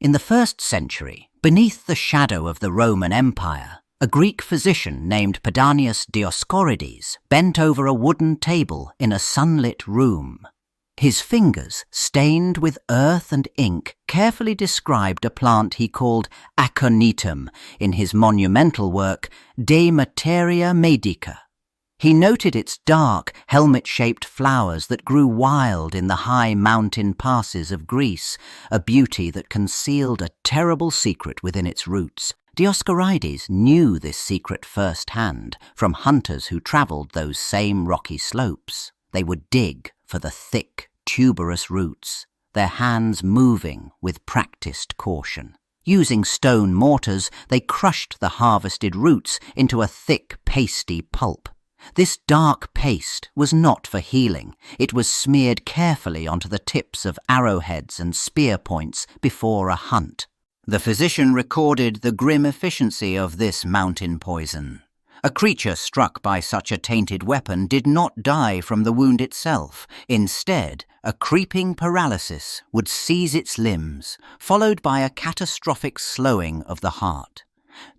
In the 1st century, beneath the shadow of the Roman Empire, a Greek physician named Pedanius Dioscorides bent over a wooden table in a sunlit room. His fingers, stained with earth and ink, carefully described a plant he called aconitum in his monumental work De Materia Medica. He noted its dark, helmet-shaped flowers that grew wild in the high mountain passes of Greece, a beauty that concealed a terrible secret within its roots. Dioscorides knew this secret firsthand from hunters who travelled those same rocky slopes. They would dig for the thick, tuberous roots, their hands moving with practiced caution. Using stone mortars, they crushed the harvested roots into a thick, pasty pulp. This dark paste was not for healing. It was smeared carefully onto the tips of arrowheads and spear points before a hunt. The physician recorded the grim efficiency of this mountain poison. A creature struck by such a tainted weapon did not die from the wound itself. Instead, a creeping paralysis would seize its limbs, followed by a catastrophic slowing of the heart.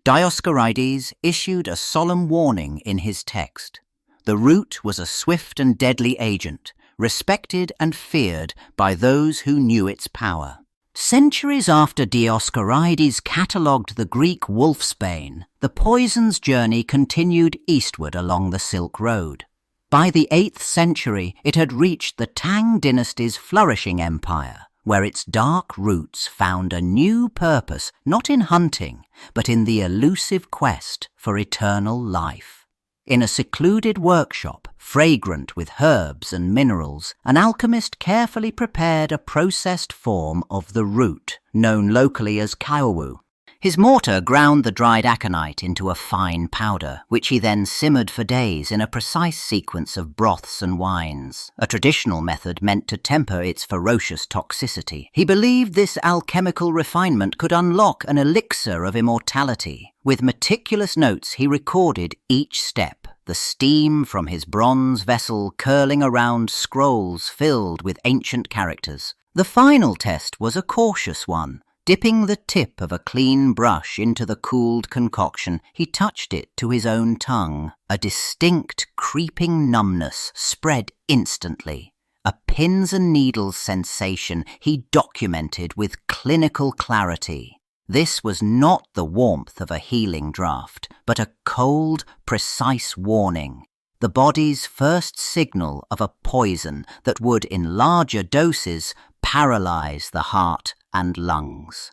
Dioscorides issued a solemn warning in his text. The root was a swift and deadly agent, respected and feared by those who knew its power. Centuries after Dioscorides catalogued the Greek wolfsbane, the poison's journey continued eastward along the Silk Road. By the 8th century, it had reached the Tang Dynasty's flourishing empire, where its dark roots found a new purpose not in hunting, but in the elusive quest for eternal life. In a secluded workshop, fragrant with herbs and minerals, an alchemist carefully prepared a processed form of the root, known locally as kaowu. His mortar ground the dried aconite into a fine powder, which he then simmered for days in a precise sequence of broths and wines, a traditional method meant to temper its ferocious toxicity. He believed this alchemical refinement could unlock an elixir of immortality. With meticulous notes, he recorded each step, the steam from his bronze vessel curling around scrolls filled with ancient characters. The final test was a cautious one. Dipping the tip of a clean brush into the cooled concoction, he touched it to his own tongue. A distinct, creeping numbness spread instantly. A pins and needles sensation he documented with clinical clarity. This was not the warmth of a healing draught, but a cold, precise warning. The body's first signal of a poison that would, in larger doses, paralyze the heart and lungs.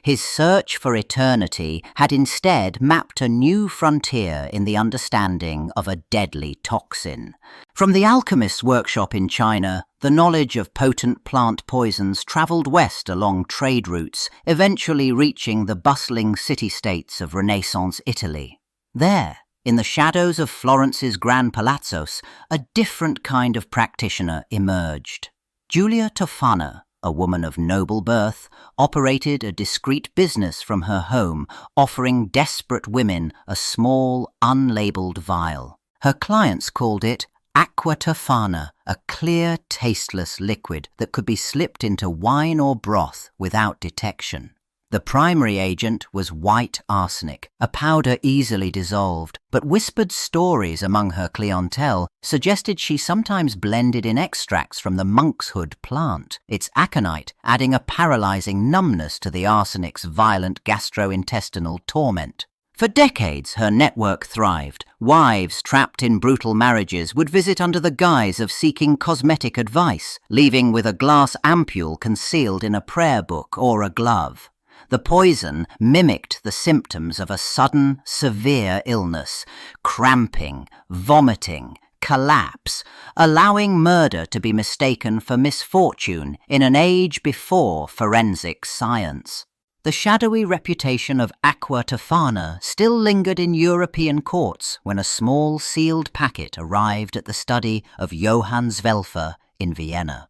His search for eternity had instead mapped a new frontier in the understanding of a deadly toxin. From the alchemist's workshop in China, the knowledge of potent plant poisons travelled west along trade routes, eventually reaching the bustling city-states of Renaissance Italy. There, in the shadows of Florence's Gran Palazzos, a different kind of practitioner emerged. Aqua Tofana, a woman of noble birth, operated a discreet business from her home, offering desperate women a small, unlabelled vial. Her clients called it Aqua Tofana, a clear, tasteless liquid that could be slipped into wine or broth without detection. The primary agent was white arsenic, a powder easily dissolved, but whispered stories among her clientele suggested she sometimes blended in extracts from the monkshood plant, its aconite adding a paralyzing numbness to the arsenic's violent gastrointestinal torment. For decades, her network thrived. Wives trapped in brutal marriages would visit under the guise of seeking cosmetic advice, leaving with a glass ampule concealed in a prayer book or a glove. The poison mimicked the symptoms of a sudden, severe illness, cramping, vomiting, collapse, allowing murder to be mistaken for misfortune in an age before forensic science. The shadowy reputation of Aqua Tofana still lingered in European courts when a small sealed packet arrived at the study of Johann Zwelfer in Vienna.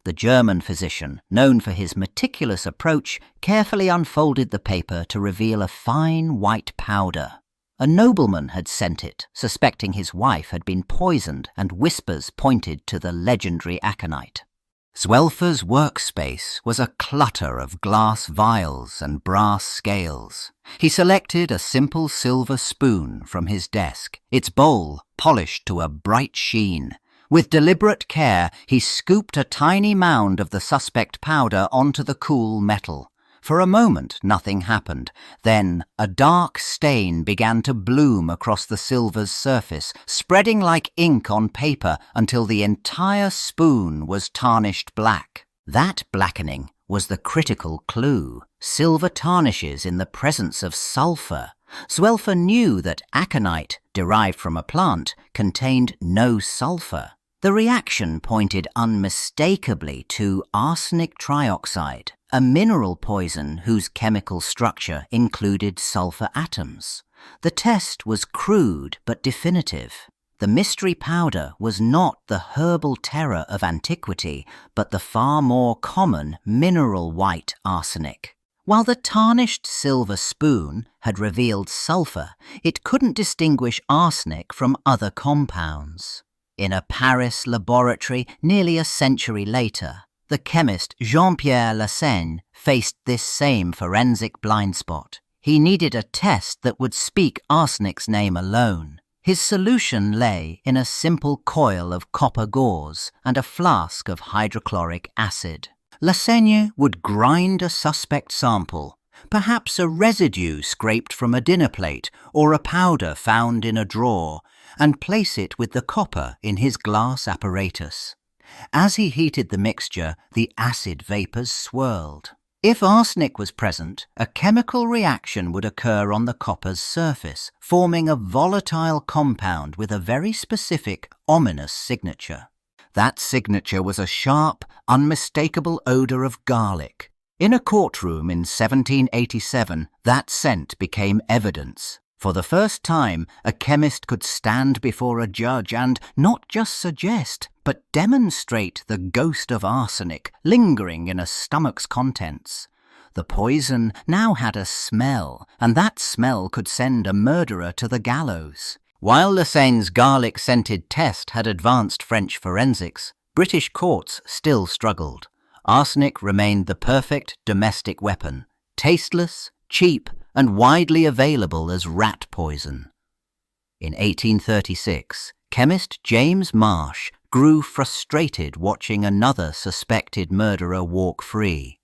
The German physician, known for his meticulous approach, carefully unfolded the paper to reveal a fine white powder. A nobleman had sent it, suspecting his wife had been poisoned, and whispers pointed to the legendary aconite. Zwelfer's workspace was a clutter of glass vials and brass scales. He selected a simple silver spoon from his desk, its bowl polished to a bright sheen. With deliberate care, he scooped a tiny mound of the suspect powder onto the cool metal. For a moment, nothing happened. Then, a dark stain began to bloom across the silver's surface, spreading like ink on paper until the entire spoon was tarnished black. That blackening was the critical clue. Silver tarnishes in the presence of sulfur. Zwelfer knew that aconite, derived from a plant, contained no sulfur. The reaction pointed unmistakably to arsenic trioxide, a mineral poison whose chemical structure included sulfur atoms. The test was crude but definitive. The mystery powder was not the herbal terror of antiquity, but the far more common mineral white arsenic. While the tarnished silver spoon had revealed sulfur, it couldn't distinguish arsenic from other compounds. In a Paris laboratory nearly a century later, the chemist Jean-Pierre Lassagne faced this same forensic blind spot. He needed a test that would speak arsenic's name alone. His solution lay in a simple coil of copper gauze and a flask of hydrochloric acid. Lassagne would grind a suspect sample, perhaps a residue scraped from a dinner plate or a powder found in a drawer, and place it with the copper in his glass apparatus. As he heated the mixture, the acid vapors swirled. If arsenic was present, a chemical reaction would occur on the copper's surface, forming a volatile compound with a very specific, ominous signature. That signature was a sharp, unmistakable odor of garlic. In a courtroom in 1787, that scent became evidence. For the first time, a chemist could stand before a judge and not just suggest, but demonstrate the ghost of arsenic lingering in a stomach's contents. The poison now had a smell, and that smell could send a murderer to the gallows. While Lassagne's garlic-scented test had advanced French forensics, British courts still struggled. Arsenic remained the perfect domestic weapon, tasteless, cheap, and widely available as rat poison. In 1836, chemist James Marsh grew frustrated watching another suspected murderer walk free.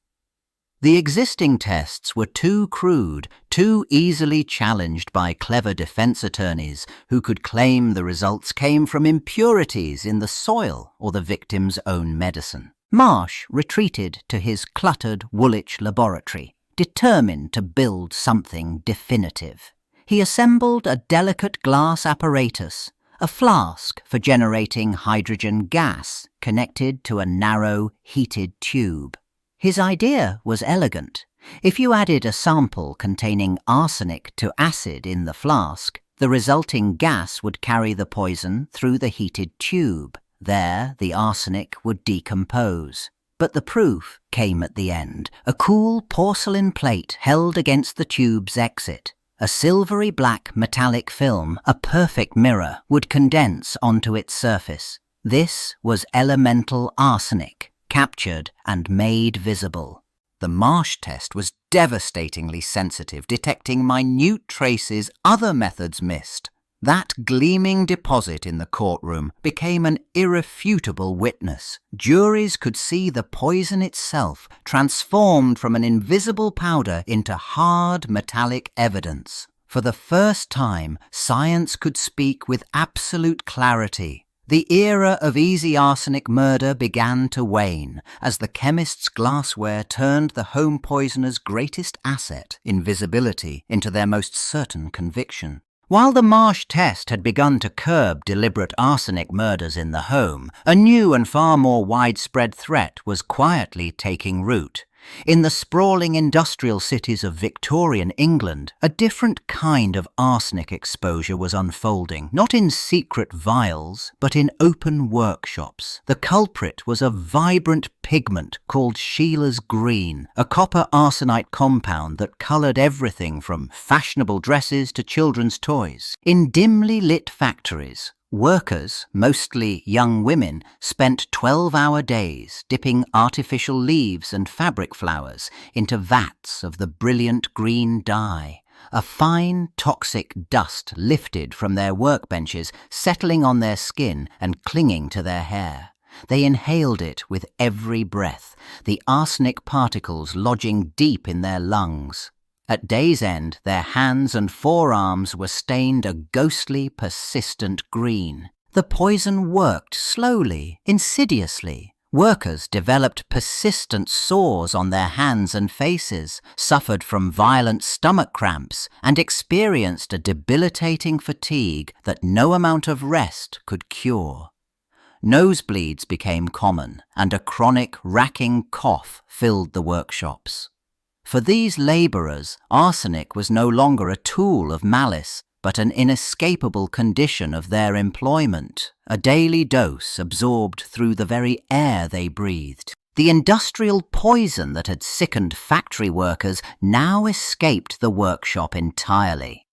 The existing tests were too crude, too easily challenged by clever defense attorneys who could claim the results came from impurities in the soil or the victim's own medicine. Marsh retreated to his cluttered Woolwich laboratory, determined to build something definitive. He assembled a delicate glass apparatus, a flask for generating hydrogen gas connected to a narrow, heated tube. His idea was elegant. If you added a sample containing arsenic to acid in the flask, the resulting gas would carry the poison through the heated tube. There, the arsenic would decompose. But the proof came at the end. A cool porcelain plate held against the tube's exit. A silvery black metallic film, a perfect mirror, would condense onto its surface. This was elemental arsenic, captured and made visible. The Marsh test was devastatingly sensitive, detecting minute traces other methods missed. That gleaming deposit in the courtroom became an irrefutable witness. Juries could see the poison itself transformed from an invisible powder into hard metallic evidence. For the first time, science could speak with absolute clarity. The era of easy arsenic murder began to wane as the chemist's glassware turned the home poisoner's greatest asset, invisibility, into their most certain conviction. While the Marsh test had begun to curb deliberate arsenic murders in the home, a new and far more widespread threat was quietly taking root. In the sprawling industrial cities of Victorian England, a different kind of arsenic exposure was unfolding, not in secret vials, but in open workshops. The culprit was a vibrant pigment called Scheele's green, a copper arsenite compound that coloured everything from fashionable dresses to children's toys. In dimly lit factories, Workers, mostly young women, spent 12-hour days dipping artificial leaves and fabric flowers into vats of the brilliant green dye. A fine, toxic dust lifted from their workbenches, settling on their skin and clinging to their hair. They inhaled it with every breath, the arsenic particles lodging deep in their lungs. At day's end, their hands and forearms were stained a ghostly, persistent green. The poison worked slowly, insidiously. Workers developed persistent sores on their hands and faces, suffered from violent stomach cramps, and experienced a debilitating fatigue that no amount of rest could cure. Nosebleeds became common, and a chronic, racking cough filled the workshops. For these labourers, arsenic was no longer a tool of malice, but an inescapable condition of their employment, a daily dose absorbed through the very air they breathed. The industrial poison that had sickened factory workers now escaped the workshop entirely.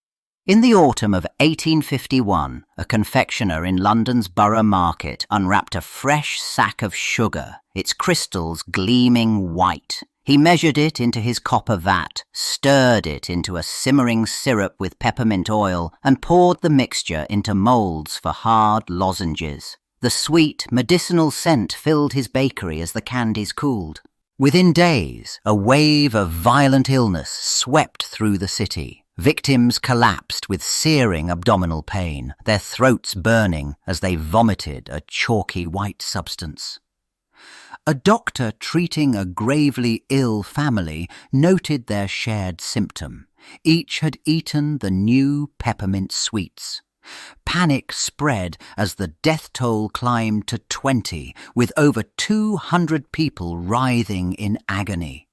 In the autumn of 1851, a confectioner in London's Borough Market unwrapped a fresh sack of sugar, its crystals gleaming white. He measured it into his copper vat, stirred it into a simmering syrup with peppermint oil, and poured the mixture into moulds for hard lozenges. The sweet, medicinal scent filled his bakery as the candies cooled. Within days, a wave of violent illness swept through the city. Victims collapsed with searing abdominal pain, their throats burning as they vomited a chalky white substance. A doctor treating a gravely ill family noted their shared symptom. Each had eaten the new peppermint sweets. Panic spread as the death toll climbed to 20, with over 200 people writhing in agony.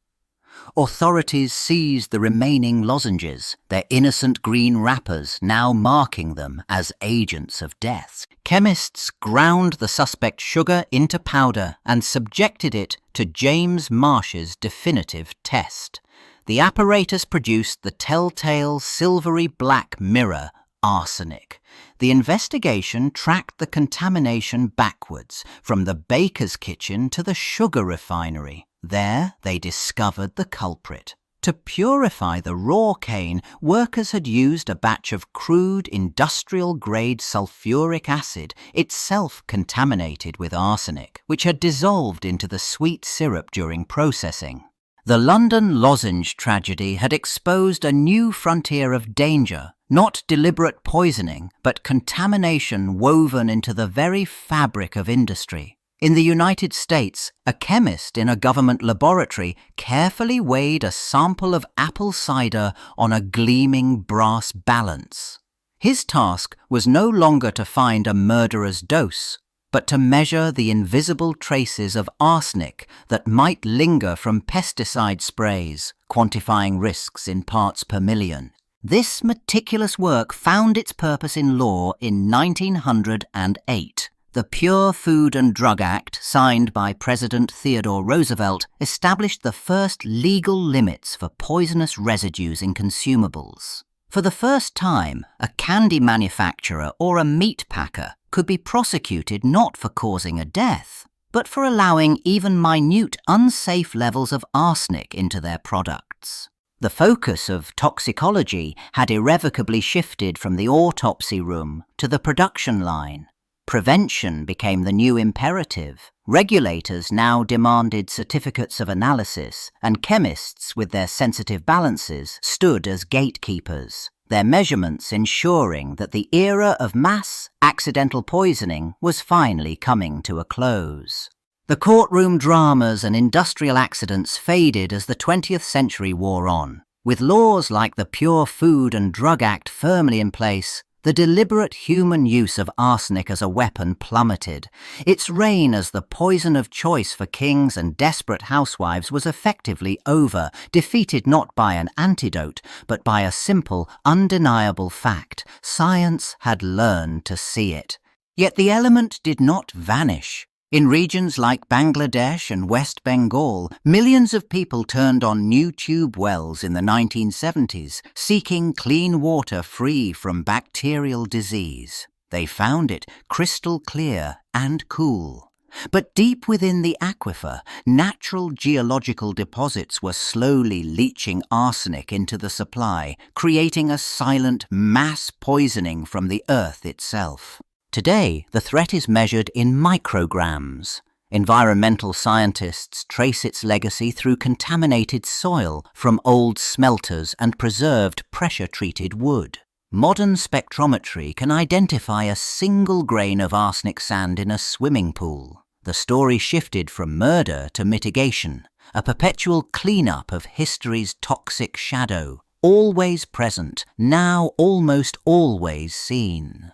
Authorities seized the remaining lozenges, their innocent green wrappers now marking them as agents of death. Chemists ground the suspect sugar into powder and subjected it to James Marsh's definitive test. The apparatus produced the telltale silvery black mirror, arsenic. The investigation tracked the contamination backwards, from the baker's kitchen to the sugar refinery. There they discovered the culprit. To purify the raw cane, workers had used a batch of crude industrial-grade sulfuric acid, itself contaminated with arsenic, which had dissolved into the sweet syrup during processing. The London lozenge tragedy had exposed a new frontier of danger, not deliberate poisoning, but contamination woven into the very fabric of industry. In the United States, a chemist in a government laboratory carefully weighed a sample of apple cider on a gleaming brass balance. His task was no longer to find a murderer's dose, but to measure the invisible traces of arsenic that might linger from pesticide sprays, quantifying risks in parts per million. This meticulous work found its purpose in law in 1908. The Pure Food and Drug Act, signed by President Theodore Roosevelt, established the first legal limits for poisonous residues in consumables. For the first time, a candy manufacturer or a meat packer could be prosecuted not for causing a death, but for allowing even minute unsafe levels of arsenic into their products. The focus of toxicology had irrevocably shifted from the autopsy room to the production line. Prevention became the new imperative. Regulators now demanded certificates of analysis, and chemists, with their sensitive balances, stood as gatekeepers, their measurements ensuring that the era of mass accidental poisoning was finally coming to a close. The courtroom dramas and industrial accidents faded as the 20th century wore on. With laws like the Pure Food and Drug Act firmly in place, the deliberate human use of arsenic as a weapon plummeted. Its reign as the poison of choice for kings and desperate housewives was effectively over, defeated not by an antidote, but by a simple, undeniable fact. Science had learned to see it. Yet the element did not vanish. In regions like Bangladesh and West Bengal, millions of people turned on new tube wells in the 1970s, seeking clean water free from bacterial disease. They found it crystal clear and cool. But deep within the aquifer, natural geological deposits were slowly leaching arsenic into the supply, creating a silent mass poisoning from the earth itself. Today, the threat is measured in micrograms. Environmental scientists trace its legacy through contaminated soil from old smelters and preserved pressure-treated wood. Modern spectrometry can identify a single grain of arsenic sand in a swimming pool. The story shifted from murder to mitigation, a perpetual cleanup of history's toxic shadow, always present, now almost always seen.